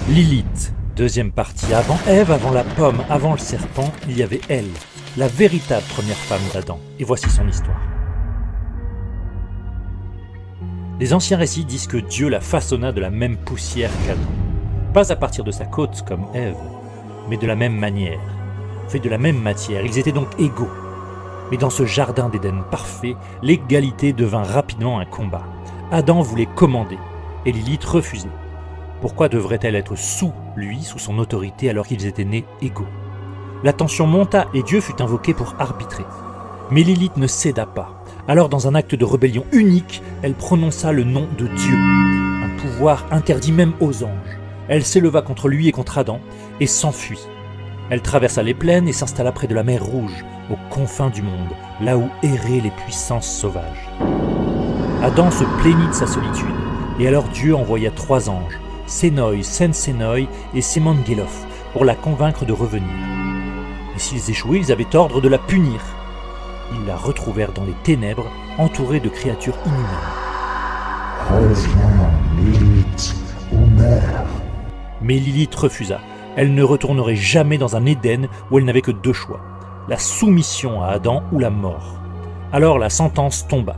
Lilith, deuxième partie. Avant Ève, avant la pomme, avant le serpent, il y avait elle, la véritable première femme d'Adam. Et voici son histoire. Les anciens récits disent que Dieu la façonna de la même poussière qu'Adam. Pas à partir de sa côte comme Ève, mais de la même manière, fait de la même matière. Ils étaient donc égaux. Mais dans ce jardin d'Éden parfait, l'égalité devint rapidement un combat. Adam voulait commander, et Lilith refusait. Pourquoi devrait-elle être sous lui, sous son autorité, alors qu'ils étaient nés égaux? La tension monta et Dieu fut invoqué pour arbitrer. Mais Lilith ne céda pas. Alors, dans un acte de rébellion unique, elle prononça le nom de Dieu, un pouvoir interdit même aux anges. Elle s'éleva contre lui et contre Adam et s'enfuit. Elle traversa les plaines et s'installa près de la mer Rouge, aux confins du monde, là où erraient les puissances sauvages. Adam se plaignit de sa solitude, et alors Dieu envoya 3 anges, Sénoï, Sen-Sénoï et Sémon-Guélof, pour la convaincre de revenir. Et s'ils échouaient, ils avaient ordre de la punir. Ils la retrouvèrent dans les ténèbres, entourée de créatures inhumaines. Reviens, Lilith, ô mère. Mais Lilith refusa. Elle ne retournerait jamais dans un Éden où elle n'avait que 2 choix, la soumission à Adam ou la mort. Alors la sentence tomba.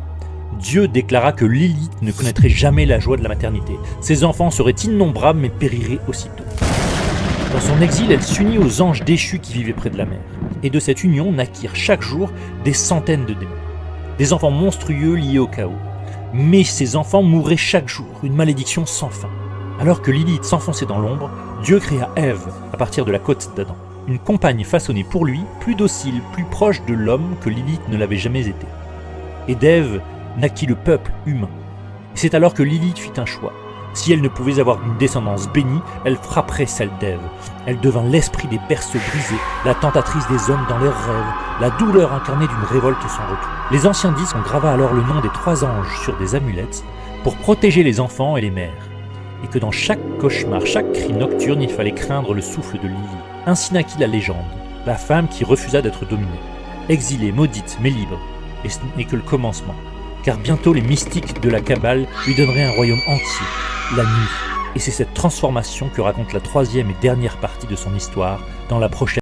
Dieu déclara que Lilith ne connaîtrait jamais la joie de la maternité. Ses enfants seraient innombrables mais périraient aussitôt. Dans son exil, elle s'unit aux anges déchus qui vivaient près de la mer. Et de cette union naquirent chaque jour des centaines de démons. Des enfants monstrueux liés au chaos. Mais ces enfants mouraient chaque jour, une malédiction sans fin. Alors que Lilith s'enfonçait dans l'ombre, Dieu créa Ève à partir de la côte d'Adam. Une compagne façonnée pour lui, plus docile, plus proche de l'homme que Lilith ne l'avait jamais été. Et d'Ève naquit le peuple humain. Et c'est alors que Lilith fit un choix. Si elle ne pouvait avoir une descendance bénie, elle frapperait celle d'Ève. Elle devint l'esprit des berceaux brisés, la tentatrice des hommes dans leurs rêves, la douleur incarnée d'une révolte sans retour. Les anciens disent qu'on grava alors le nom des 3 anges sur des amulettes pour protéger les enfants et les mères. Et que dans chaque cauchemar, chaque cri nocturne, il fallait craindre le souffle de Lilith. Ainsi naquit la légende, la femme qui refusa d'être dominée. Exilée, maudite, mais libre. Et ce n'est que le commencement. Car bientôt les mystiques de la Kabbale lui donneraient un royaume entier, la nuit. Et c'est cette transformation que raconte la 3e et dernière partie de son histoire dans la prochaine